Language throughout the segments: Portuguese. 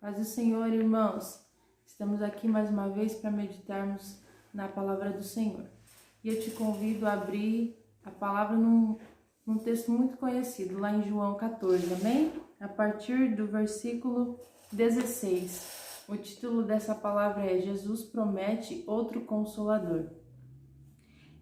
Paz do Senhor, irmãos. Estamos aqui mais uma vez para meditarmos na palavra do Senhor. E eu te convido a abrir a palavra num texto muito conhecido, lá em João 14, amém? A partir do versículo 16. O título dessa palavra é Jesus promete outro Consolador.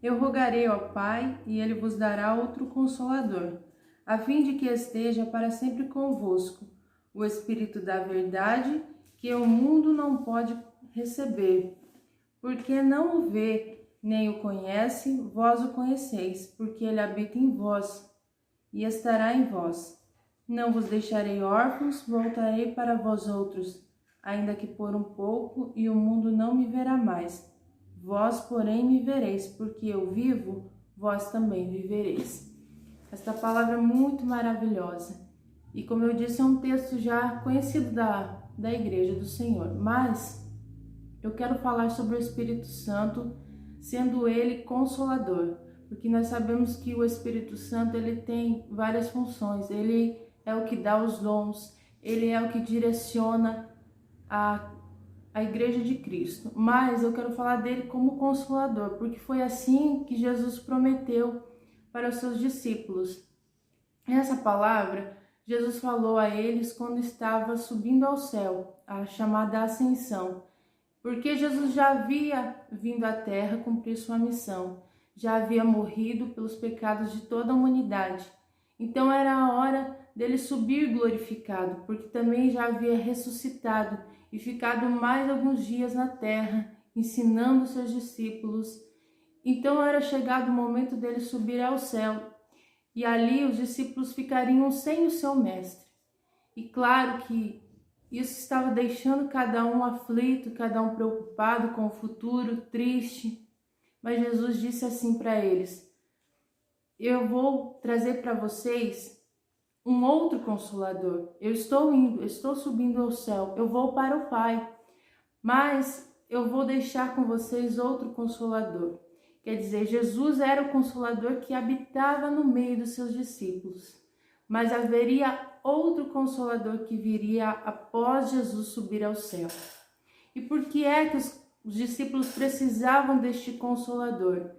Eu rogarei ao Pai, e Ele vos dará outro Consolador, a fim de que esteja para sempre convosco, o Espírito da verdade, que o mundo não pode receber, porque não o vê, nem o conhece, vós o conheceis, porque ele habita em vós, e estará em vós. Não vos deixarei órfãos, voltarei para vós outros, ainda que por um pouco, e o mundo não me verá mais. Vós, porém, me vereis, porque eu vivo, vós também vivereis. Esta palavra é muito maravilhosa. E como eu disse, é um texto já conhecido da Igreja do Senhor. Mas eu quero falar sobre o Espírito Santo, sendo ele consolador. Porque nós sabemos que o Espírito Santo ele tem várias funções. Ele é o que dá os dons, ele é o que direciona a Igreja de Cristo. Mas eu quero falar dele como consolador, porque foi assim que Jesus prometeu para os seus discípulos. Essa palavra Jesus falou a eles quando estava subindo ao céu, a chamada ascensão, porque Jesus já havia vindo à terra cumprir sua missão, já havia morrido pelos pecados de toda a humanidade. Então era a hora dele subir glorificado, porque também já havia ressuscitado e ficado mais alguns dias na terra, ensinando seus discípulos. Então era chegado o momento dele subir ao céu. E ali os discípulos ficariam sem o seu mestre. E claro que isso estava deixando cada um aflito, cada um preocupado com o futuro, triste. Mas Jesus disse assim para eles: eu vou trazer para vocês um outro Consolador. Eu estou subindo ao céu, eu vou para o Pai. Mas eu vou deixar com vocês outro Consolador. Quer dizer, Jesus era o Consolador que habitava no meio dos seus discípulos. Mas haveria outro Consolador que viria após Jesus subir ao céu. E por que é que os discípulos precisavam deste Consolador?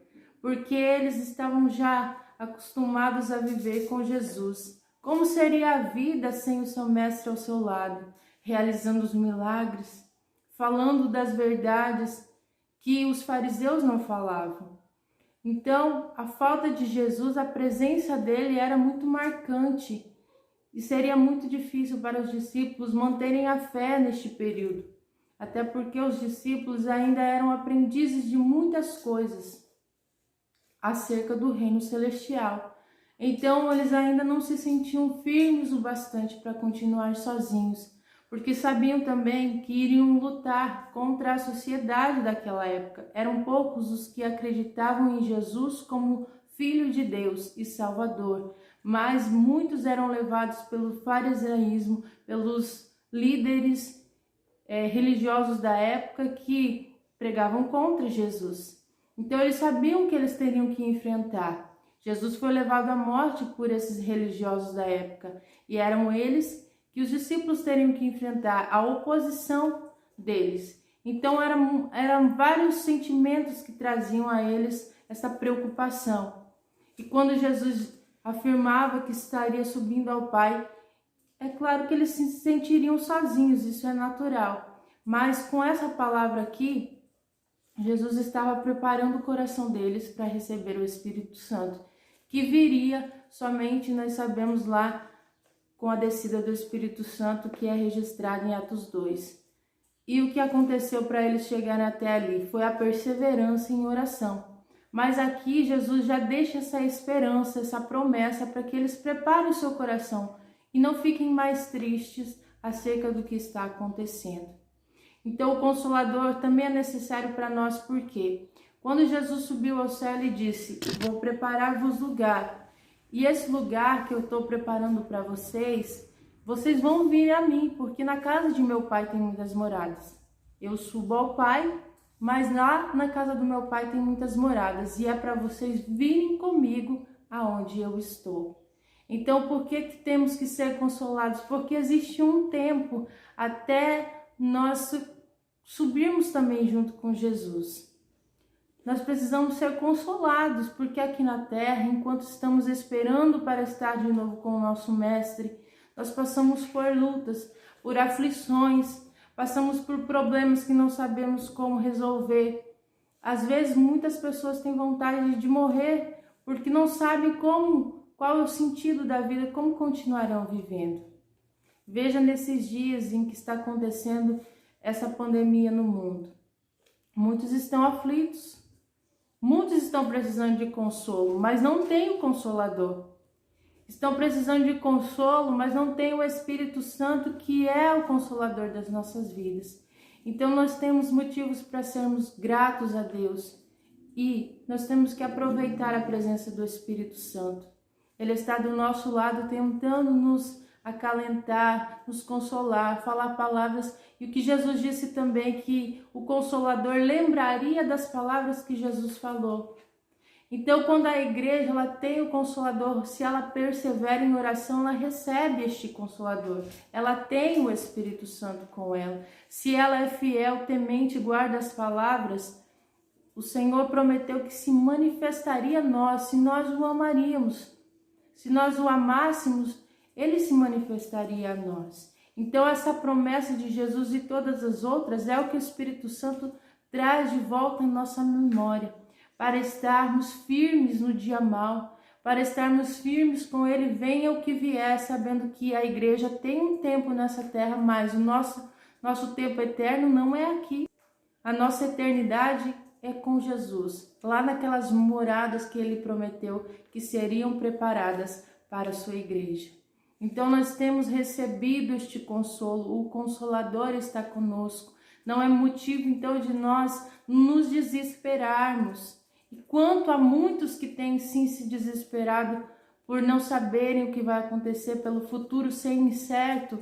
Porque eles estavam já acostumados a viver com Jesus. Como seria a vida sem o seu mestre ao seu lado, realizando os milagres, falando das verdades que os fariseus não falavam? Então, a falta de Jesus, a presença dele era muito marcante e seria muito difícil para os discípulos manterem a fé neste período, até porque os discípulos ainda eram aprendizes de muitas coisas acerca do reino celestial. Então, eles ainda não se sentiam firmes o bastante para continuar sozinhos, porque sabiam também que iriam lutar contra a sociedade daquela época. Eram poucos os que acreditavam em Jesus como Filho de Deus e Salvador, mas muitos eram levados pelo farisaísmo, pelos líderes religiosos da época que pregavam contra Jesus. Então eles sabiam que eles teriam que enfrentar. Jesus foi levado à morte por esses religiosos da época, e eram eles que os discípulos teriam que enfrentar a oposição deles. Então eram vários sentimentos que traziam a eles essa preocupação. E quando Jesus afirmava que estaria subindo ao Pai, é claro que eles se sentiriam sozinhos, isso é natural. Mas com essa palavra aqui, Jesus estava preparando o coração deles para receber o Espírito Santo, que viria somente, nós sabemos lá, com a descida do Espírito Santo, que é registrado em Atos 2. E o que aconteceu para eles chegarem até ali foi a perseverança em oração. Mas aqui Jesus já deixa essa esperança, essa promessa para que eles preparem o seu coração e não fiquem mais tristes acerca do que está acontecendo. Então o Consolador também é necessário para nós, porque quando Jesus subiu ao céu, ele disse: vou preparar-vos lugar. E esse lugar que eu estou preparando para vocês, vocês vão vir a mim, porque na casa de meu Pai tem muitas moradas. Eu subo ao Pai, mas lá na casa do meu Pai tem muitas moradas, e é para vocês virem comigo aonde eu estou. Então, por que temos que ser consolados? Porque existe um tempo até nós subirmos também junto com Jesus. Nós precisamos ser consolados, porque aqui na terra, enquanto estamos esperando para estar de novo com o nosso Mestre, nós passamos por lutas, por aflições, passamos por problemas que não sabemos como resolver. Às vezes, muitas pessoas têm vontade de morrer, porque não sabem qual é o sentido da vida, como continuarão vivendo. Veja nesses dias em que está acontecendo essa pandemia no mundo. Muitos estão aflitos. Muitos estão precisando de consolo, mas não têm o Consolador. Estão precisando de consolo, mas não têm o Espírito Santo, que é o Consolador das nossas vidas. Então nós temos motivos para sermos gratos a Deus e nós temos que aproveitar a presença do Espírito Santo. Ele está do nosso lado tentando nos acalentar, nos consolar, falar palavras. E o que Jesus disse também, que o Consolador lembraria das palavras que Jesus falou. Então, quando a igreja ela tem o Consolador, se ela persevera em oração, ela recebe este Consolador. Ela tem o Espírito Santo com ela. Se ela é fiel, temente, guarda as palavras, o Senhor prometeu que se manifestaria a nós, se nós o amaríamos. Se nós o amássemos, ele se manifestaria a nós. Então, essa promessa de Jesus e todas as outras é o que o Espírito Santo traz de volta à nossa memória, para estarmos firmes no dia mau, para estarmos firmes com ele, venha o que vier, sabendo que a igreja tem um tempo nessa terra, mas o nosso tempo eterno não é aqui. A nossa eternidade é com Jesus, lá naquelas moradas que ele prometeu que seriam preparadas para a sua igreja. Então nós temos recebido este consolo, o Consolador está conosco. Não é motivo então de nós nos desesperarmos. E quanto a muitos que têm sim se desesperado por não saberem o que vai acontecer, pelo futuro ser incerto,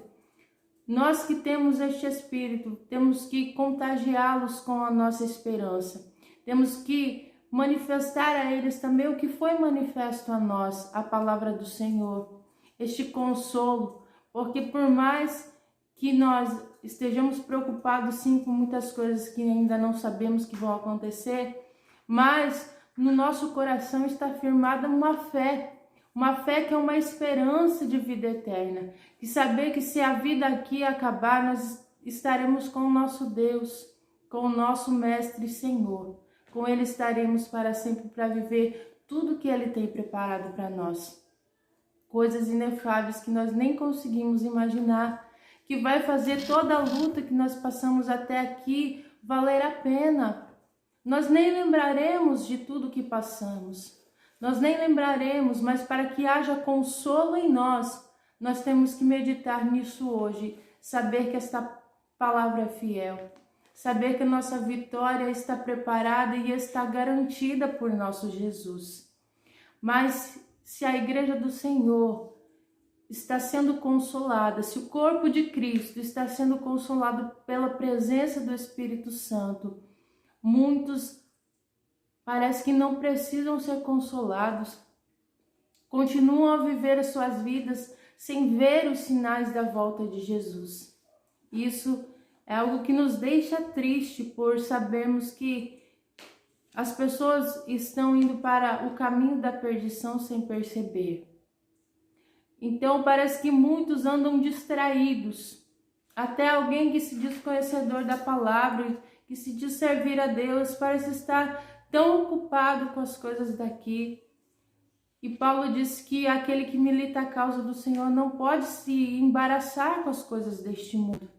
nós que temos este Espírito, temos que contagiá-los com a nossa esperança. Temos que manifestar a eles também o que foi manifesto a nós, a palavra do Senhor. Este consolo, porque por mais que nós estejamos preocupados sim com muitas coisas que ainda não sabemos que vão acontecer, mas no nosso coração está firmada uma fé que é uma esperança de vida eterna, de saber que se a vida aqui acabar, nós estaremos com o nosso Deus, com o nosso Mestre e Senhor, com Ele estaremos para sempre para viver tudo que Ele tem preparado para nós. Coisas inefáveis que nós nem conseguimos imaginar, que vai fazer toda a luta que nós passamos até aqui valer a pena. Nós nem lembraremos de tudo que passamos, nós nem lembraremos, mas para que haja consolo em nós, nós temos que meditar nisso hoje, saber que esta palavra é fiel, saber que a nossa vitória está preparada e está garantida por nosso Jesus. Mas se a igreja do Senhor está sendo consolada, se o corpo de Cristo está sendo consolado pela presença do Espírito Santo, muitos parece que não precisam ser consolados, continuam a viver as suas vidas sem ver os sinais da volta de Jesus. Isso é algo que nos deixa triste por sabermos que as pessoas estão indo para o caminho da perdição sem perceber. Então parece que muitos andam distraídos. Até alguém que se diz conhecedor da palavra, que se diz servir a Deus, parece estar tão ocupado com as coisas daqui. E Paulo diz que aquele que milita a causa do Senhor não pode se embaraçar com as coisas deste mundo.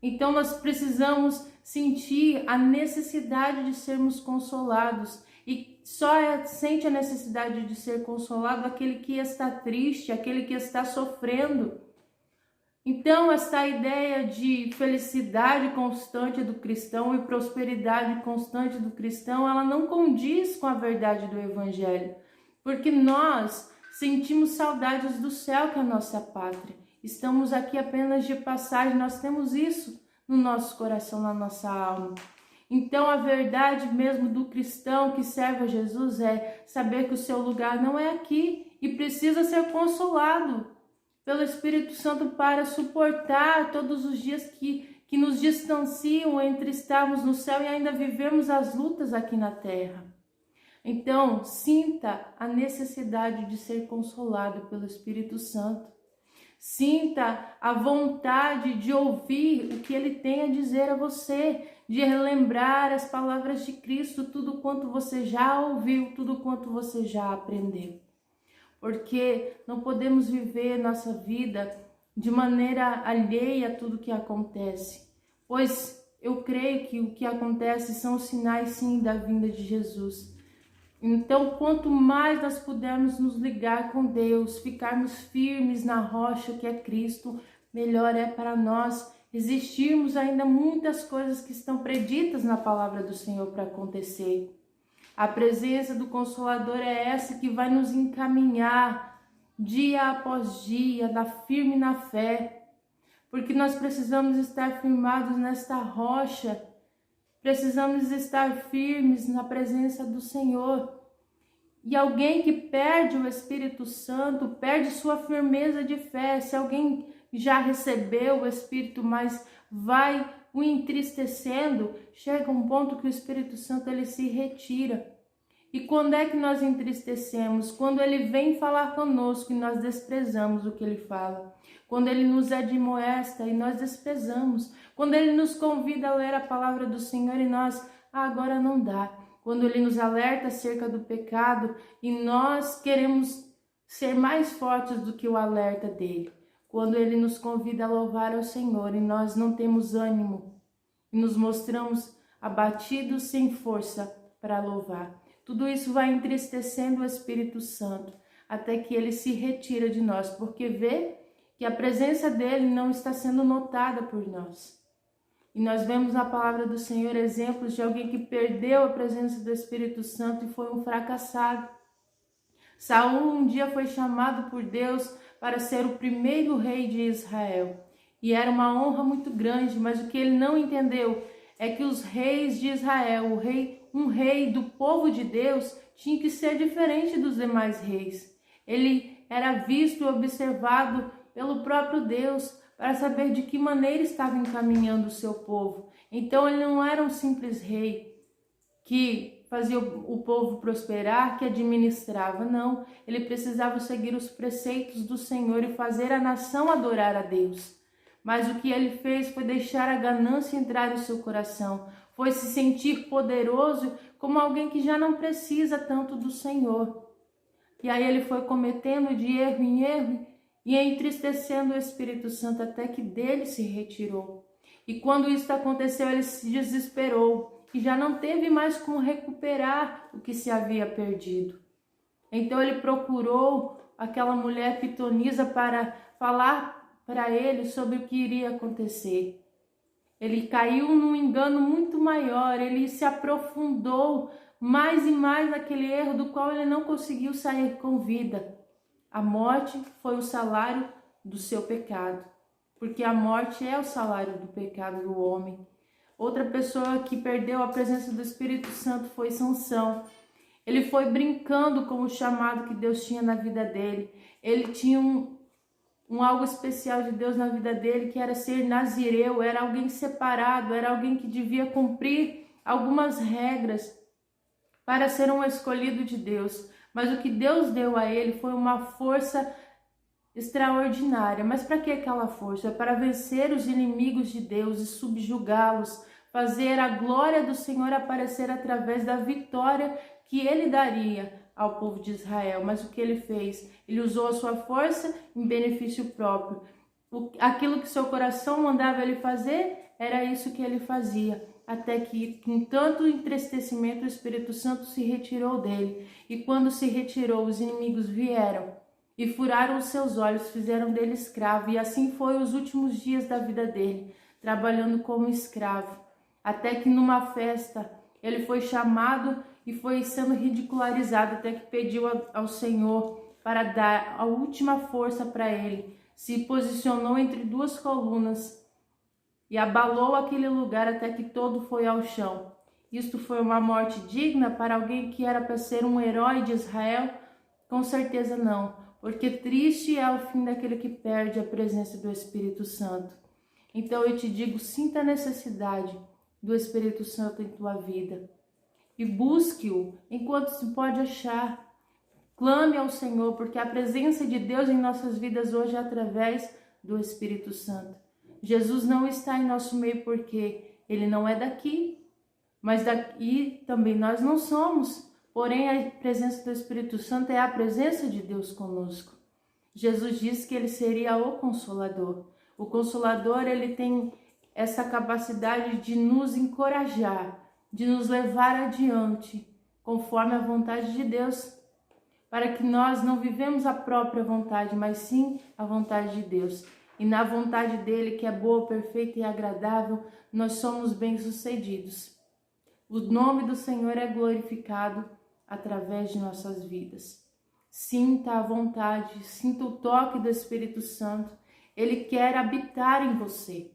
Então nós precisamos sentir a necessidade de sermos consolados. E só sente a necessidade de ser consolado aquele que está triste, aquele que está sofrendo. Então essa ideia de felicidade constante do cristão e prosperidade constante do cristão, ela não condiz com a verdade do Evangelho. Porque nós sentimos saudades do céu, que é a nossa pátria. Estamos aqui apenas de passagem, nós temos isso no nosso coração, na nossa alma. Então a verdade mesmo do cristão que serve a Jesus é saber que o seu lugar não é aqui e precisa ser consolado pelo Espírito Santo para suportar todos os dias que nos distanciam entre estarmos no céu e ainda vivermos as lutas aqui na terra. Então, sinta a necessidade de ser consolado pelo Espírito Santo. Sinta a vontade de ouvir o que Ele tem a dizer a você, de relembrar as palavras de Cristo, tudo quanto você já ouviu, tudo quanto você já aprendeu. Porque não podemos viver nossa vida de maneira alheia a tudo que acontece, pois eu creio que o que acontece são os sinais, sim, da vinda de Jesus. Então, quanto mais nós pudermos nos ligar com Deus, ficarmos firmes na rocha que é Cristo, melhor é para nós resistirmos ainda muitas coisas que estão preditas na palavra do Senhor para acontecer. A presença do Consolador é essa que vai nos encaminhar dia após dia, firme na fé, porque nós precisamos estar firmados nesta rocha. Precisamos estar firmes na presença do Senhor. E alguém que perde o Espírito Santo, perde sua firmeza de fé. Se alguém já recebeu o Espírito, mas vai o entristecendo, chega um ponto que o Espírito Santo ele se retira. E quando é que nós entristecemos? Quando ele vem falar conosco e nós desprezamos o que ele fala. Quando ele nos admoesta e nós desprezamos. Quando ele nos convida a ler a palavra do Senhor e nós, agora não dá. Quando ele nos alerta acerca do pecado e nós queremos ser mais fortes do que o alerta dele. Quando ele nos convida a louvar ao Senhor e nós não temos ânimo e nos mostramos abatidos sem força para louvar. Tudo isso vai entristecendo o Espírito Santo até que ele se retira de nós, porque vê que a presença dele não está sendo notada por nós. E nós vemos na palavra do Senhor exemplos de alguém que perdeu a presença do Espírito Santo e foi um fracassado. Saul um dia foi chamado por Deus para ser o primeiro rei de Israel. E era uma honra muito grande, mas o que ele não entendeu é que os reis de Israel, um rei do povo de Deus, tinha que ser diferente dos demais reis. Ele era visto e observado pelo próprio Deus para saber de que maneira estava encaminhando o seu povo. Então ele não era um simples rei que fazia o povo prosperar, que administrava, não. Ele precisava seguir os preceitos do Senhor e fazer a nação adorar a Deus. Mas o que ele fez foi deixar a ganância entrar no seu coração, foi se sentir poderoso como alguém que já não precisa tanto do Senhor. E aí ele foi cometendo de erro em erro e entristecendo o Espírito Santo até que dele se retirou. E quando isso aconteceu, ele se desesperou e já não teve mais como recuperar o que se havia perdido. Então ele procurou aquela mulher pitonisa para falar para ele sobre o que iria acontecer. Ele caiu num engano muito maior, ele se aprofundou mais e mais naquele erro do qual ele não conseguiu sair com vida. A morte foi o salário do seu pecado, porque a morte é o salário do pecado do homem. Outra pessoa que perdeu a presença do Espírito Santo foi Sansão. Ele foi brincando com o chamado que Deus tinha na vida dele. Ele tinha um algo especial de Deus na vida dele, que era ser nazireu, era alguém separado, era alguém que devia cumprir algumas regras para ser um escolhido de Deus. Mas o que Deus deu a ele foi uma força extraordinária. Mas para que aquela força? Para vencer os inimigos de Deus e subjugá-los, fazer a glória do Senhor aparecer através da vitória que ele daria ao povo de Israel. Mas o que ele fez? Ele usou a sua força em benefício próprio. Aquilo que seu coração mandava ele fazer, era isso que ele fazia. Até que, com tanto entristecimento, o Espírito Santo se retirou dele. E quando se retirou, os inimigos vieram e furaram os seus olhos, fizeram dele escravo. E assim foi os últimos dias da vida dele, trabalhando como escravo. Até que numa festa, ele foi chamado e foi sendo ridicularizado, até que pediu ao Senhor para dar a última força para ele. Se posicionou entre duas colunas e abalou aquele lugar até que todo foi ao chão. Isto foi uma morte digna para alguém que era para ser um herói de Israel? Com certeza não, porque triste é o fim daquele que perde a presença do Espírito Santo. Então eu te digo, sinta a necessidade do Espírito Santo em tua vida e busque-o enquanto se pode achar. Clame ao Senhor, porque a presença de Deus em nossas vidas hoje é através do Espírito Santo. Jesus não está em nosso meio porque Ele não é daqui, mas daqui também nós não somos. Porém, a presença do Espírito Santo é a presença de Deus conosco. Jesus disse que Ele seria o Consolador. O Consolador, Ele tem essa capacidade de nos encorajar, de nos levar adiante, conforme a vontade de Deus, para que nós não vivemos a própria vontade, mas sim a vontade de Deus. E na vontade dele, que é boa, perfeita e agradável, nós somos bem-sucedidos. O nome do Senhor é glorificado através de nossas vidas. Sinta a vontade, sinta o toque do Espírito Santo. Ele quer habitar em você.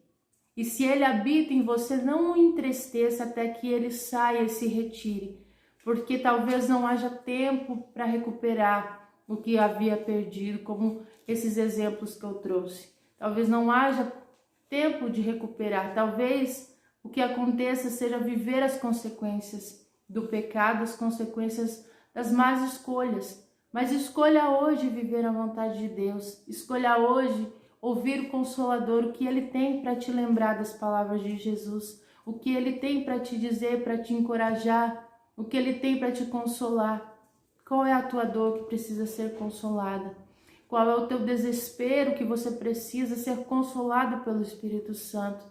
E se ele habita em você, não o entristeça até que ele saia e se retire, porque talvez não haja tempo para recuperar o que havia perdido, como esses exemplos que eu trouxe. Talvez não haja tempo de recuperar, talvez o que aconteça seja viver as consequências do pecado, as consequências das más escolhas. Mas escolha hoje viver a vontade de Deus, escolha hoje ouvir o Consolador, o que Ele tem para te lembrar das palavras de Jesus, o que Ele tem para te dizer, para te encorajar, o que Ele tem para te consolar. Qual é a tua dor que precisa ser consolada? Qual é o teu desespero que você precisa ser consolado pelo Espírito Santo?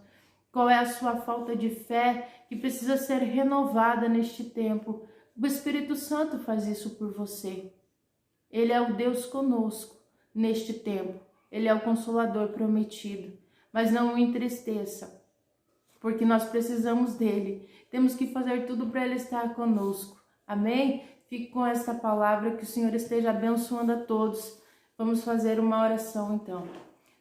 Qual é a sua falta de fé que precisa ser renovada neste tempo? O Espírito Santo faz isso por você. Ele é o Deus conosco neste tempo. Ele é o Consolador prometido. Mas não o entristeça, porque nós precisamos dele. Temos que fazer tudo para ele estar conosco. Amém? Fique com esta palavra, que o Senhor esteja abençoando a todos. Vamos fazer uma oração então.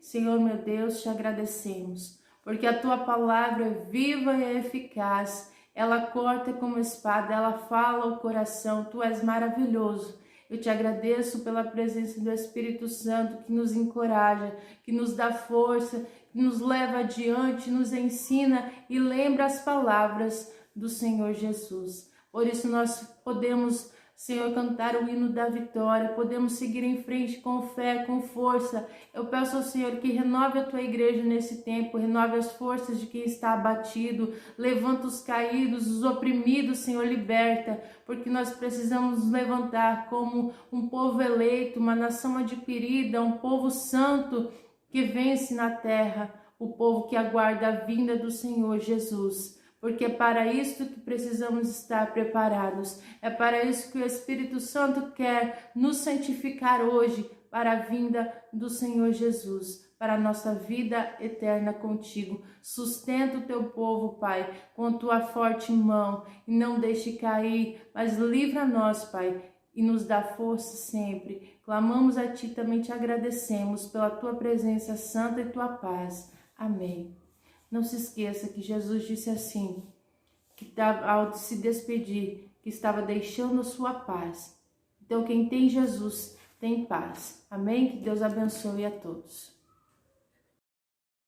Senhor, meu Deus, te agradecemos, porque a tua palavra é viva e é eficaz. Ela corta como espada, ela fala ao coração. Tu és maravilhoso. Eu te agradeço pela presença do Espírito Santo, que nos encoraja, que nos dá força, que nos leva adiante, nos ensina e lembra as palavras do Senhor Jesus. Por isso nós podemos, Senhor, cantar o hino da vitória, podemos seguir em frente com fé, com força. Eu peço ao Senhor que renove a tua igreja nesse tempo, renove as forças de quem está abatido, levanta os caídos, os oprimidos, Senhor, liberta, porque nós precisamos nos levantar como um povo eleito, uma nação adquirida, um povo santo que vence na terra, o povo que aguarda a vinda do Senhor Jesus. Porque é para isso que precisamos estar preparados. É para isso que o Espírito Santo quer nos santificar hoje para a vinda do Senhor Jesus, para a nossa vida eterna contigo. Sustenta o teu povo, Pai, com tua forte mão e não deixe cair, mas livra-nos, Pai, e nos dá força sempre. Clamamos a Ti, também te agradecemos pela Tua presença santa e Tua paz. Amém. Não se esqueça que Jesus disse assim, que ao se despedir, que estava deixando a sua paz. Então, quem tem Jesus tem paz. Amém? Que Deus abençoe a todos.